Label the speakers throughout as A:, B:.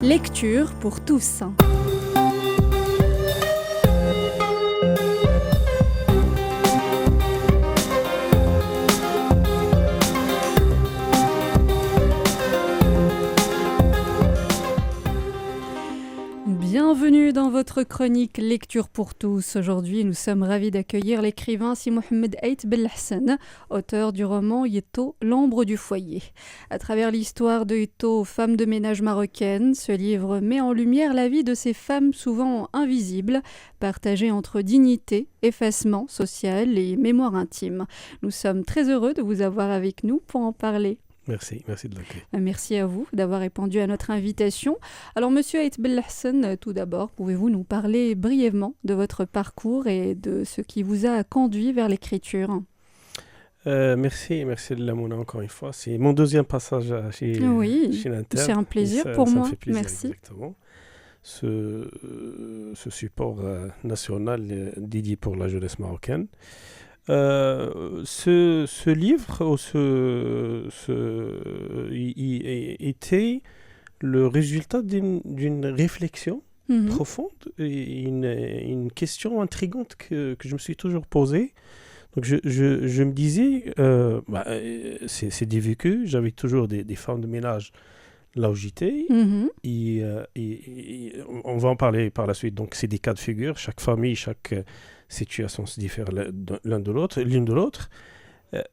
A: Lecture pour tous. Bienvenue dans votre chronique Lecture pour tous. Aujourd'hui, nous sommes ravis d'accueillir l'écrivain Si Mohamed Ait Belhassan, auteur du roman Yetto, l'ombre du foyer. À travers l'histoire de Yetto, femme de ménage marocaine, ce livre met en lumière la vie de ces femmes souvent invisibles, partagées entre dignité, effacement social et mémoire intime. Nous sommes très heureux de vous avoir avec nous pour en parler.
B: Merci de l'accueil.
A: Merci à vous d'avoir répondu à notre invitation. Alors, Monsieur Ait Belhassan, tout d'abord, pouvez-vous nous parler brièvement de votre parcours et de ce qui vous a conduit vers l'écriture ?
B: Merci de l'amour encore une fois. C'est mon deuxième passage chez l'Inter.
A: C'est un plaisir pour moi.
B: Ça me fait plaisir,
A: merci.
B: Exactement. Ce support national dédié pour la jeunesse marocaine. Ce livre il était le résultat d'une réflexion profonde et une question intrigante que je me suis toujours posée. Donc je me disais, c'est des vécus, j'avais toujours des femmes de ménage là où j'étais, et on va en parler par la suite. Donc c'est des cas de figure, chaque famille, chaque situation se diffère l'une de l'autre.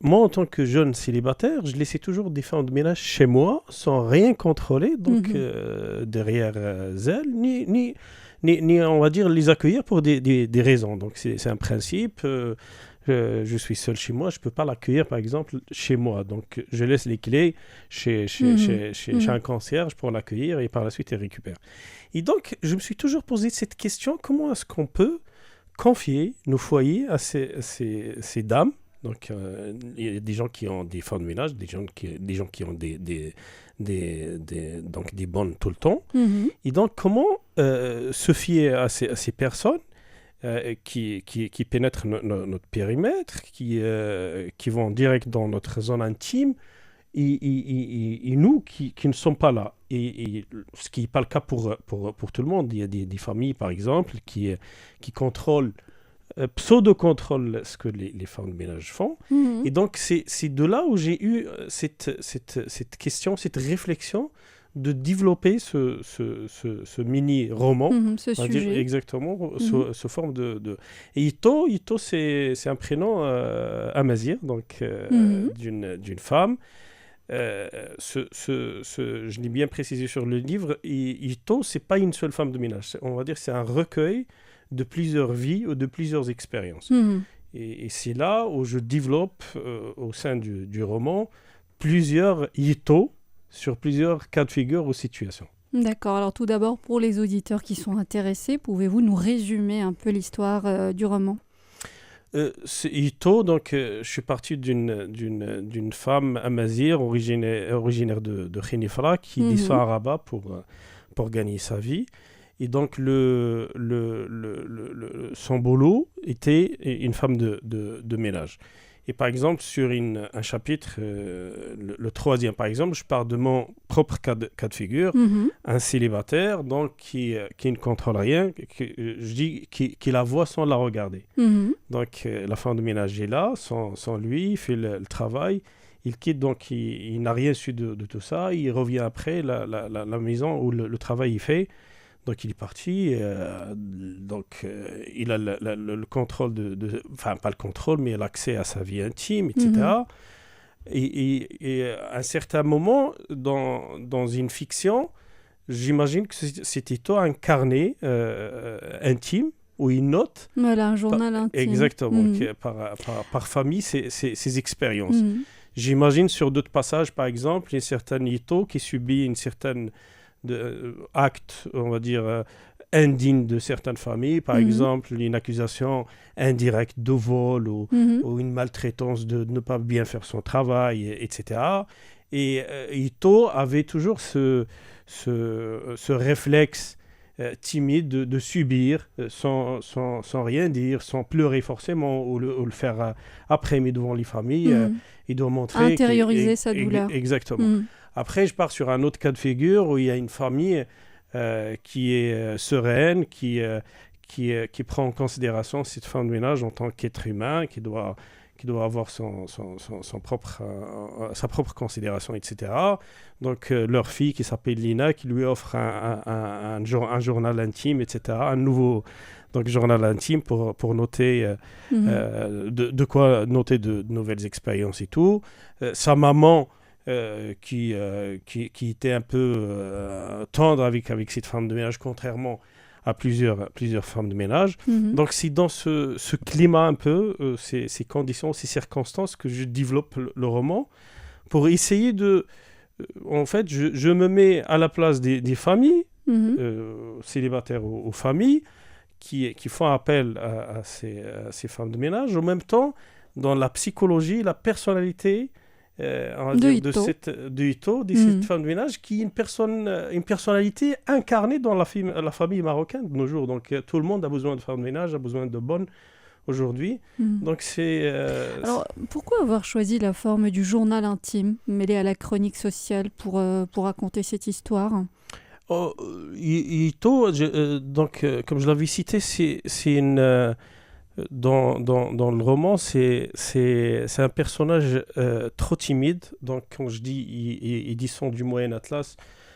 B: Moi, en tant que jeune célibataire, je laissais toujours des femmes de ménage chez moi, sans rien contrôler, donc derrière elles, ni on va dire les accueillir pour des raisons. Donc c'est un principe. Je suis seul chez moi, je ne peux pas l'accueillir, par exemple, chez moi. Donc, je laisse les clés chez un concierge pour l'accueillir et par la suite, il récupère. Et donc, je me suis toujours posé cette question, comment est-ce qu'on peut confier nos foyers à ces dames? Donc, il y a des gens qui ont des femmes de ménage, des gens qui ont donc des bonnes tout le temps. Et donc, comment se fier à ces personnes qui pénètrent notre périmètre, qui vont direct dans notre zone intime, et nous qui ne sommes pas là. Et ce qui n'est pas le cas pour tout le monde. Il y a des familles, par exemple, qui contrôlent, pseudo-contrôlent ce que les femmes de ménage font. Et donc, c'est de là où j'ai eu cette question, cette réflexion, de développer ce mini-roman.
A: Ce sujet.
B: Exactement, sous forme de... Et Yetto, c'est un prénom amazigh, donc d'une femme. Je l'ai bien précisé sur le livre, Yetto, ce n'est pas une seule femme de ménage. On va dire que c'est un recueil de plusieurs vies ou de plusieurs expériences. Et c'est là où je développe, au sein du roman, plusieurs Yetto, sur plusieurs cas de figure ou situations.
A: D'accord. Alors tout d'abord, pour les auditeurs qui sont intéressés, pouvez-vous nous résumer un peu l'histoire du roman ?
B: Yetto, donc, je suis parti d'une femme amazigh originaire de Khénifra qui descend à Rabat pour gagner sa vie. Et donc, son boulot était une femme de ménage. Et par exemple, sur un chapitre, le troisième, par exemple, je parle de mon propre cas de figure, un célibataire donc, qui ne contrôle rien, je dis qui la voit sans la regarder. Donc, la femme de ménage est là, sans lui, il fait le travail, il quitte, donc il n'a rien su de tout ça, il revient après la maison où le travail est fait. Donc, il est parti, il a le contrôle enfin, pas le contrôle, mais l'accès à sa vie intime, etc. Et à un certain moment, dans une fiction, j'imagine que c'était toi un carnet intime, où il note...
A: Voilà, un journal intime.
B: Exactement, par famille, ses expériences. J'imagine sur d'autres passages, par exemple, il y a certains Yetto qui subit une certaine... actes, on va dire, indignes de certaines familles, par exemple une accusation indirecte de vol ou une maltraitance de ne pas bien faire son travail, etc. Et Yetto avait toujours ce réflexe timide de subir sans rien dire, sans pleurer forcément ou le faire après, mais devant les familles, il doit montrer...
A: Intérioriser sa douleur.
B: Exactement. Après, je pars sur un autre cas de figure où il y a une famille qui est sereine, qui prend en considération cette femme de ménage en tant qu'être humain, qui doit avoir sa propre considération, etc. Donc, leur fille qui s'appelle Lina, qui lui offre un journal intime, etc. Un nouveau journal intime pour noter de quoi noter de nouvelles expériences et tout. Sa maman, qui était un peu tendre avec cette femme de ménage, contrairement à plusieurs femmes de ménage. Donc, c'est dans ce climat un peu, ces conditions, ces circonstances que je développe le roman pour essayer de... en fait, je me mets à la place des familles, célibataires aux familles, qui font appel à ces femmes de ménage. En même temps, dans la psychologie, la personnalité de cette femme de ménage, qui est une personnalité incarnée dans la famille marocaine de nos jours. Donc, tout le monde a besoin de femmes de ménage, a besoin de bonnes aujourd'hui. Donc, c'est...
A: Alors, pourquoi avoir choisi la forme du journal intime mêlé à la chronique sociale pour raconter cette histoire ?
B: Ito, comme je l'avais cité, c'est une... Dans le roman, c'est un personnage trop timide. Donc, quand je dis ils descendent du Moyen Atlas,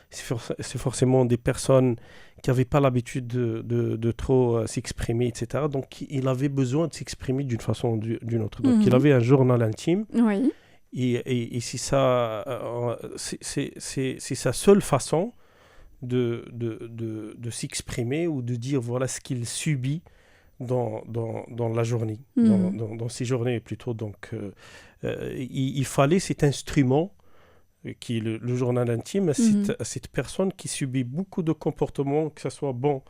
B: c'est forcément des personnes qui n'avaient pas l'habitude de trop s'exprimer, etc. Donc, il avait besoin de s'exprimer d'une façon ou d'une autre. Donc, il avait un journal intime.
A: Oui.
B: Et c'est sa seule façon de s'exprimer ou de dire voilà ce qu'il subit dans la journée, dans ces journées plutôt. Donc, il fallait cet instrument qui est le journal intime à cette personne qui subit beaucoup de comportements, que ce soit bon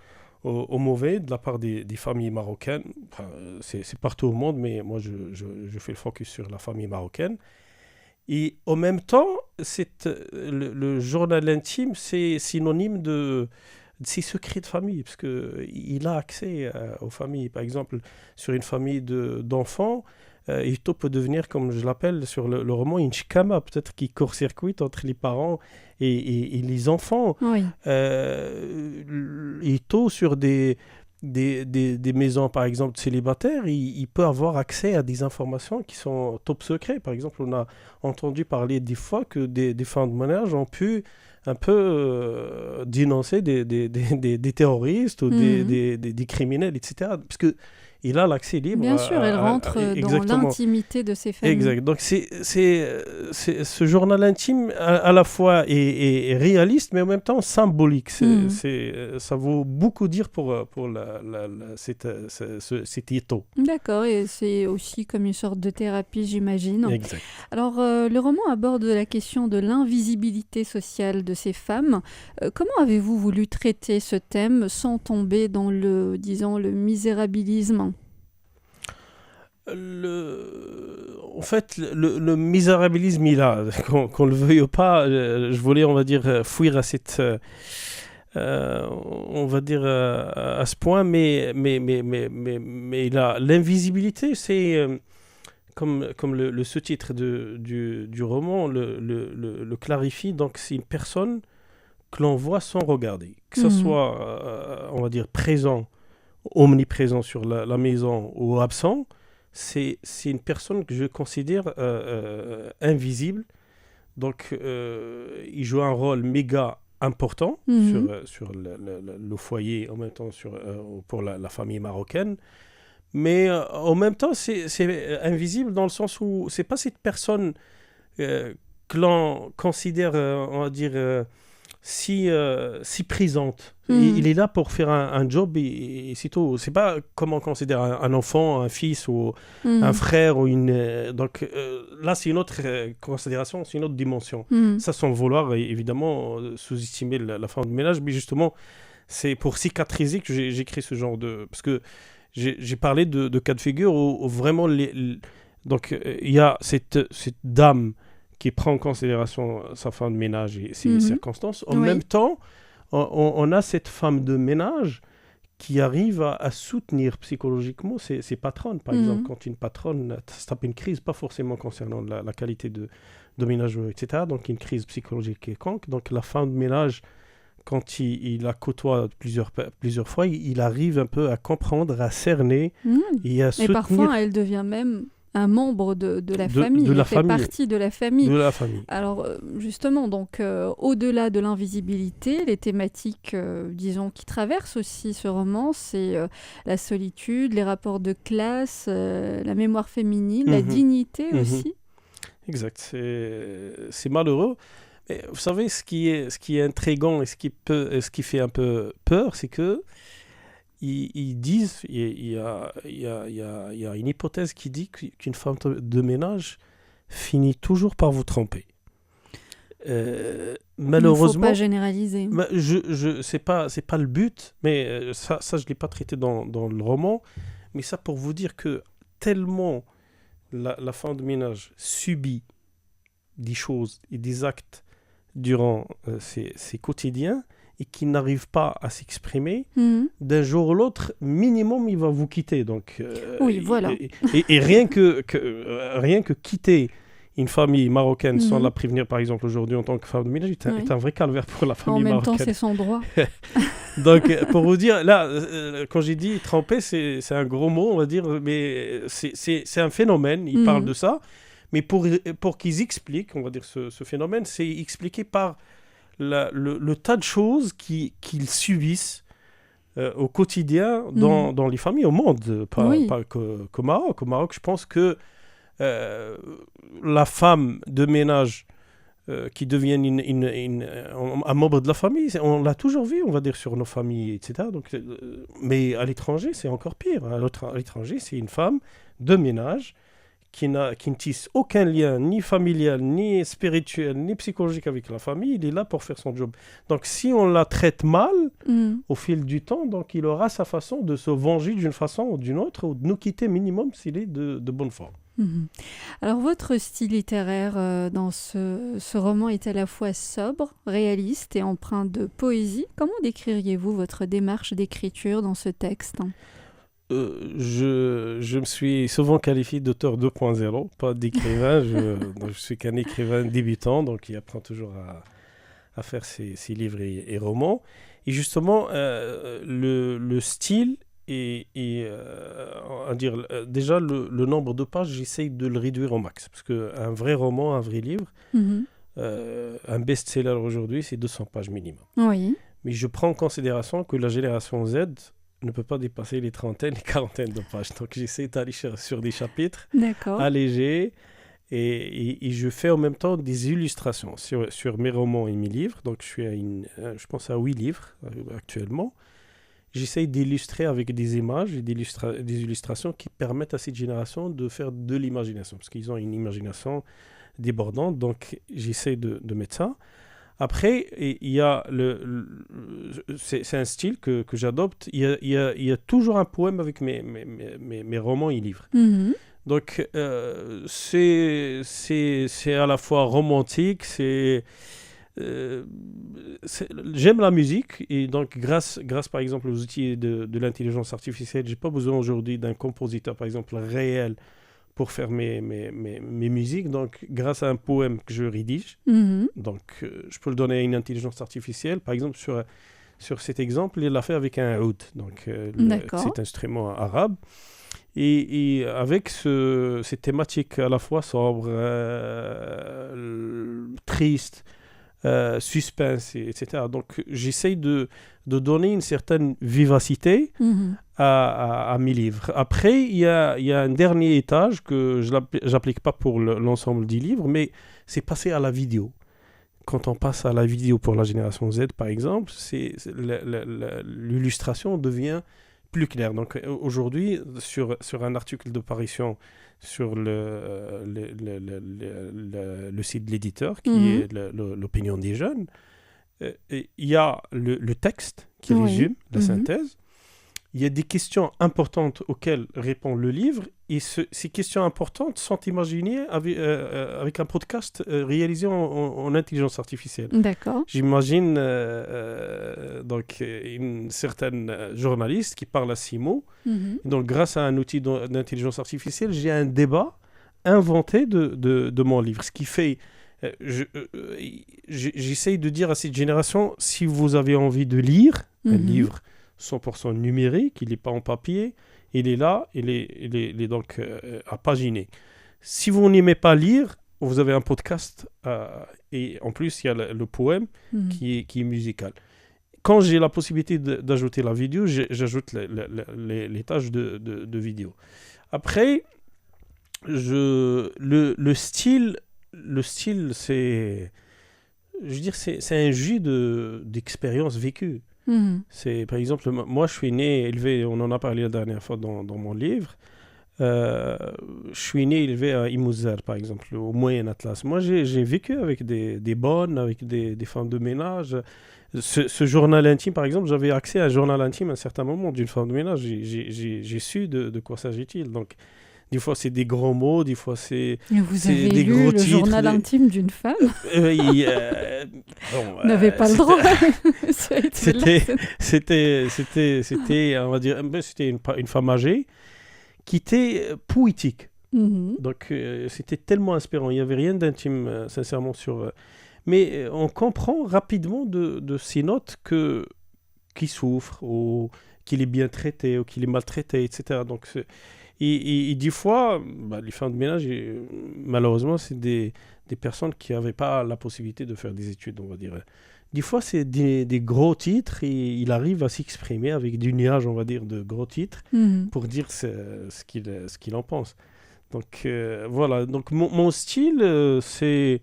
B: ou mauvais, de la part des familles marocaines. Enfin, c'est partout au monde, mais moi, je fais le focus sur la famille marocaine. Et en même temps, le journal intime, c'est synonyme de ses secrets de famille, parce qu'il a accès aux familles. Par exemple, sur une famille d'enfants, Ito peut devenir, comme je l'appelle sur le roman, une chikama, peut-être qui court-circuite entre les parents et les enfants.
A: Oui.
B: Ito, sur des maisons, par exemple, célibataires, il peut avoir accès à des informations qui sont top secrets. Par exemple, on a entendu parler des fois que des femmes de ménage ont pu un peu dénoncer des terroristes ou des criminels, etc. Parce qu'il a l'accès libre.
A: Bien sûr, elle rentre dans l'intimité de ses familles.
B: Exact. Donc, ce journal intime, à la fois, est réaliste, mais en même temps symbolique. Ça vaut beaucoup dire pour cet Ito.
A: D'accord, et c'est aussi comme une sorte de thérapie, j'imagine.
B: Exact.
A: Alors, le roman aborde la question de l'invisibilité sociale de ces femmes. Comment avez-vous voulu traiter ce thème sans tomber dans le misérabilisme ?
B: En fait, le misérabilisme, il a, qu'on le veuille ou pas, je voulais, on va dire, fuir à cette... on va dire à ce point, mais l'invisibilité, c'est... Comme le sous-titre du roman le clarifie, donc c'est une personne que l'on voit sans regarder. Que ce soit, on va dire, présent, omniprésent sur la maison ou absent, c'est une personne que je considère invisible. Donc, il joue un rôle méga important sur le foyer, en même temps pour la famille marocaine. Mais en même temps, c'est invisible dans le sens où c'est pas cette personne que l'on considère, on va dire, si présente. Il est là pour faire un job et c'est tout. C'est pas comme on considère un enfant, un fils ou un frère ou une. Donc là, c'est une autre considération, c'est une autre dimension. Ça, sans vouloir évidemment sous-estimer la femme de ménage, mais justement, c'est pour cicatriser que j'écris ce genre de. Parce que j'ai parlé de cas de figure où vraiment donc il y a cette dame qui prend en considération sa femme de ménage et ses circonstances. En même temps, on a cette femme de ménage qui arrive à soutenir psychologiquement ses patronnes. Par exemple, quand une patronne se tape une crise, pas forcément concernant la qualité de ménage, etc. Donc, une crise psychologique quelconque. Donc, la femme de ménage quand il la côtoie plusieurs fois, il arrive un peu à comprendre, à cerner et à soutenir.
A: Et parfois, elle devient même un membre de la famille.
B: Elle
A: fait partie de la famille.
B: De la famille.
A: Alors, justement, donc, au-delà de l'invisibilité, les thématiques, disons, qui traversent aussi ce roman, c'est la solitude, les rapports de classe, la mémoire féminine, la dignité aussi.
B: Exact. C'est malheureux. Mais vous savez, ce qui est intriguant et ce qui fait un peu peur, c'est que ils disent, il y a une hypothèse qui dit qu'une femme de ménage finit toujours par vous tromper. Malheureusement, il ne faut
A: pas généraliser.
B: C'est pas le but, mais ça je l'ai pas traité dans le roman. Mais ça pour vous dire que tellement la femme de ménage subit des choses et des actes durant ses quotidiens et qui n'arrive pas à s'exprimer, d'un jour ou l'autre, minimum, il va vous quitter. Donc,
A: oui, voilà.
B: Et rien que quitter une famille marocaine sans la prévenir, par exemple, aujourd'hui, en tant que femme de ménage, est un vrai calvaire pour la famille marocaine.
A: En même temps, c'est son droit.
B: Donc, pour vous dire, là, quand j'ai dit tremper, c'est un gros mot, on va dire, mais c'est un phénomène, il parle de ça. Mais pour qu'ils expliquent, on va dire, ce phénomène, c'est expliqué par le tas de choses qu'ils subissent au quotidien dans les familles au monde, pas qu'au Maroc. Au Maroc, je pense que la femme de ménage qui devient un membre de la famille, on l'a toujours vu, on va dire, sur nos familles, etc. Donc, mais à l'étranger, c'est encore pire. À l'étranger, c'est une femme de ménage qui ne tisse aucun lien, ni familial, ni spirituel, ni psychologique avec la famille. Il est là pour faire son job. Donc, si on la traite mal, au fil du temps, donc il aura sa façon de se venger d'une façon ou d'une autre, ou de nous quitter minimum s'il est de bonne foi.
A: Alors, votre style littéraire dans ce roman est à la fois sobre, réaliste et empreint de poésie. Comment décririez-vous votre démarche d'écriture dans ce texte ?
B: Je me suis souvent qualifié d'auteur 2.0, pas d'écrivain. Je suis qu'un écrivain débutant, donc il apprend toujours à faire ses livres et romans. Et justement, le style déjà le nombre de pages, j'essaye de le réduire au max. Parce qu'un vrai roman, un vrai livre, un best-seller aujourd'hui, c'est 200 pages minimum.
A: Oui.
B: Mais je prends en considération que la génération Z ne peut pas dépasser les trentaines, les quarantaines de pages. Donc j'essaie d'aller sur des chapitres allégés et je fais en même temps des illustrations sur mes romans et mes livres. Donc je pense à 8 livres actuellement. J'essaie d'illustrer avec des images et des illustrations qui permettent à cette génération de faire de l'imagination, parce qu'ils ont une imagination débordante. Donc j'essaie de mettre ça. Après, il y a c'est un style que j'adopte. Il y a toujours un poème avec mes romans et livres. Donc, c'est à la fois romantique, j'aime la musique et donc grâce par exemple aux outils de l'intelligence artificielle, j'ai pas besoin aujourd'hui d'un compositeur par exemple réel pour faire mes musiques. Donc, grâce à un poème que je rédige, donc je peux le donner à une intelligence artificielle. Par exemple, sur cet exemple, il l'a fait avec un oud, donc cet instrument arabe. Et avec cette thématique à la fois sobre, triste, suspense, etc. Donc, j'essaye de donner une certaine vivacité à mes livres. Après, il y a un dernier étage que je n'applique pas pour l'ensemble des livres, mais c'est passer à la vidéo. Quand on passe à la vidéo pour la génération Z, par exemple, l'illustration devient plus claire. Donc, aujourd'hui, sur un article de parution sur le site de l'éditeur, qui est l'opinion des jeunes, il y a le texte qui résume la synthèse. Il y a des questions importantes auxquelles répond le livre, et ces questions importantes sont imaginées avec un podcast réalisé en intelligence artificielle.
A: D'accord.
B: J'imagine donc une certaine journaliste qui parle à 6 mots. Donc, grâce à un outil d'intelligence artificielle, j'ai un débat inventé de mon livre, ce qui fait J'essaye de dire à cette génération, si vous avez envie de lire un livre 100% numérique, il n'est pas en papier, il est là, il est donc à paginer. Si vous n'aimez pas lire, vous avez un podcast et en plus il y a le poème qui est musical. Quand j'ai la possibilité d'ajouter la vidéo, j'ajoute les tâches de vidéo. Après, le style, c'est, je veux dire, c'est un jus d'expérience vécue. C'est, par exemple, moi, je suis né, élevé, on en a parlé la dernière fois dans mon livre. Je suis né, élevé à Imouzar, par exemple, au Moyen Atlas. Moi, j'ai vécu avec des bonnes, avec des femmes de ménage. Ce journal intime, par exemple, j'avais accès à un journal intime à un certain moment d'une femme de ménage. J'ai su de quoi s'agit-il. Donc, des fois, c'est des grands mots, des fois, c'est
A: avez
B: des
A: lu
B: gros
A: le
B: titres.
A: Journal intime d'une femme
B: Bon,
A: n'avait pas le droit.
B: C'était, on va dire, c'était une femme âgée qui était poétique. Donc, c'était tellement inspirant. Il n'y avait rien d'intime, sincèrement, sur... mais on comprend rapidement de ces notes qu'il souffre, ou qu'il est bien traité, ou qu'il est maltraité, etc. Donc, et des fois, les femmes de ménage, malheureusement, c'est des personnes qui n'avaient pas la possibilité de faire des études, on va dire. Des fois, c'est des gros titres et il arrive à s'exprimer avec du nuage, on va dire, de gros titres pour dire ce qu'il en pense. Donc, voilà. Donc, mon style, c'est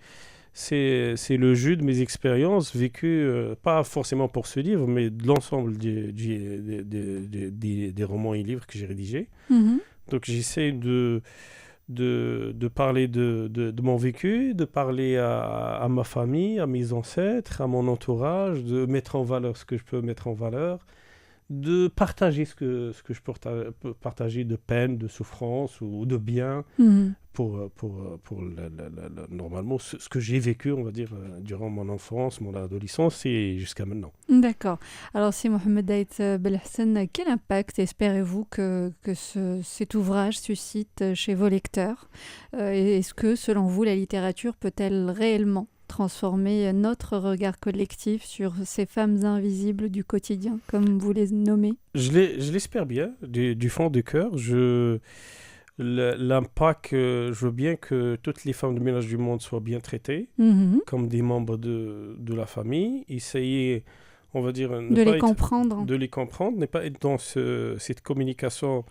B: le jus de mes expériences vécues, pas forcément pour ce livre, mais de l'ensemble des romans et livres que j'ai rédigés. Donc, j'essaie de parler de mon vécu, de parler à ma famille, à mes ancêtres, à mon entourage, de mettre en valeur ce que je peux mettre en valeur, de partager ce que je peux partager de peine, de souffrance ou de bien pour normalement ce que j'ai vécu, on va dire, durant mon enfance, mon adolescence et jusqu'à maintenant.
A: D'accord. Alors, si Mohamed Aït Belhassan, quel impact espérez-vous que cet ouvrage suscite chez vos lecteurs Est-ce que, selon vous, la littérature peut-elle réellement transformer notre regard collectif sur ces femmes invisibles du quotidien, comme vous les nommez?
B: Je l'espère bien, du fond du cœur. L'impact, je veux bien que toutes les femmes de ménage du monde soient bien traitées, comme des membres de la famille. Essayer, on va dire...
A: De les comprendre,
B: ne pas être dans cette communication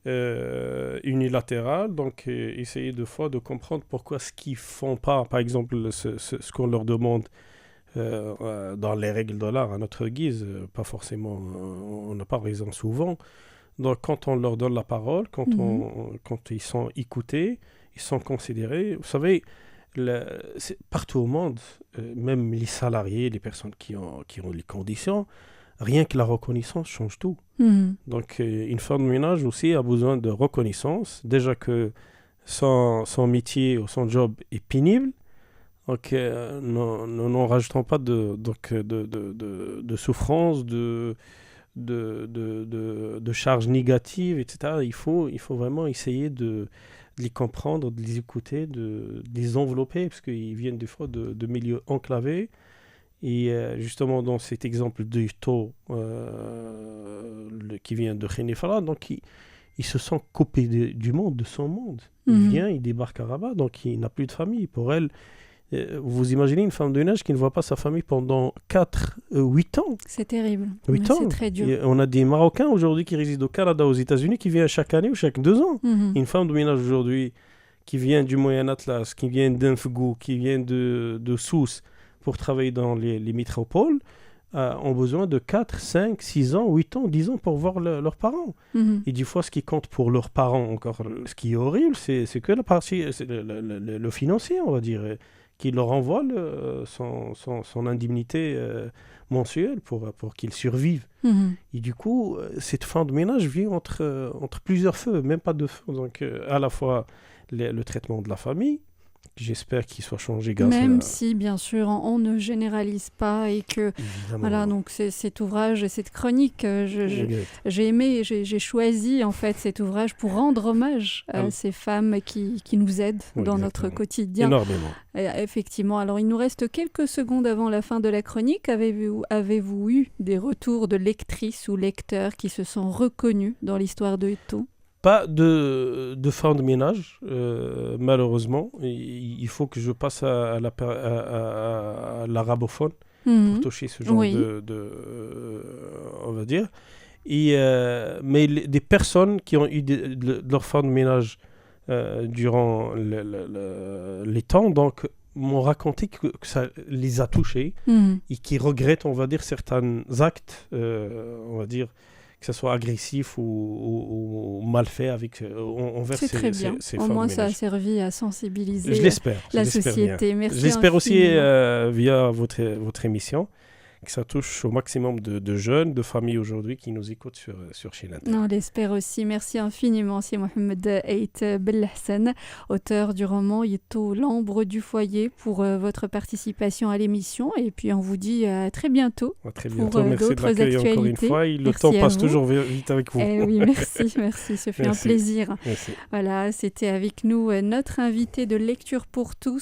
B: unilatérale. Donc, essayer de fois de comprendre pourquoi ce qu'ils font pas, par exemple, ce qu'on leur demande dans les règles de l'art à notre guise, pas forcément, on n'a pas raison souvent. Donc, quand on leur donne la parole, quand ils sont écoutés, ils sont considérés. Vous savez, partout au monde, même les salariés, les personnes qui ont les conditions, rien que la reconnaissance change tout. Donc, une femme de ménage aussi a besoin de reconnaissance. Déjà que son métier ou son job est pénible, donc n'en rajoutons pas de souffrance, de charges négatives, etc. Il faut vraiment essayer de les comprendre, de les écouter, de les envelopper, parce qu'ils viennent des fois de milieux enclavés. Et justement, dans cet exemple de Ito, qui vient de Khénifra, donc il se sent coupé du monde, de son monde. Il vient, il débarque à Rabat, donc il n'a plus de famille. Pour elle, vous imaginez une femme de ménage qui ne voit pas sa famille pendant 8 ans.
A: C'est terrible.
B: 8 ans.
A: C'est très dur.
B: On a des Marocains aujourd'hui qui résident au Canada, aux États-Unis, qui viennent chaque année ou chaque 2 ans. Une femme de ménage aujourd'hui qui vient du Moyen Atlas, qui vient d'Infgou, qui vient de Sousse pour travailler dans les métropoles, ont besoin de 4, 5, 6 ans, 8 ans, 10 ans pour voir leurs parents. Et des fois, ce qui compte pour leurs parents, encore, ce qui est horrible, c'est que la partie, c'est le financier, on va dire, qui leur envoie son indemnité mensuelle pour qu'ils survivent. Et du coup, cette femme de ménage vit entre plusieurs feux, même pas deux feux. Donc, à la fois le traitement de la famille, J'espère qu'il soit changé grâce
A: Même si, bien sûr, on ne généralise pas et que,
B: Évidemment.
A: voilà, donc cet ouvrage, cette chronique, j'ai aimé, j'ai choisi en fait cet ouvrage pour rendre hommage à ces femmes qui nous aident dans notre quotidien.
B: Énormément.
A: Et, effectivement. Alors, il nous reste quelques secondes avant la fin de la chronique. Avez-vous eu des retours de lectrices ou lecteurs qui se sont reconnus dans l'histoire de Eto?
B: Pas de fin de ménage, malheureusement. Il faut que je passe à l'arabophone pour toucher ce genre on va dire. Mais des personnes qui ont eu de leur fin de ménage durant les temps, donc m'ont raconté que ça les a touchés et qui regrettent, on va dire, certains actes, on va dire, que ce soit agressif ou mal fait envers ces femmes. C'est très bien.
A: Au moins, ça a servi à sensibiliser la société. Merci.
B: Je l'espère aussi via votre émission, que ça touche au maximum de jeunes, de familles aujourd'hui qui nous écoutent sur Chine Inter.
A: On l'espère aussi. Merci infiniment, c'est Mohamed Ait Belhassan, auteur du roman Yeto, l'ombre du foyer, pour votre participation à l'émission. Et puis, on vous dit à très bientôt.
B: À très bientôt. Merci de l'accueil encore une fois. Le temps passe toujours vite avec vous.
A: Oui, merci. Ce fut un plaisir.
B: Merci.
A: Voilà, c'était avec nous notre invité de Lecture pour tous.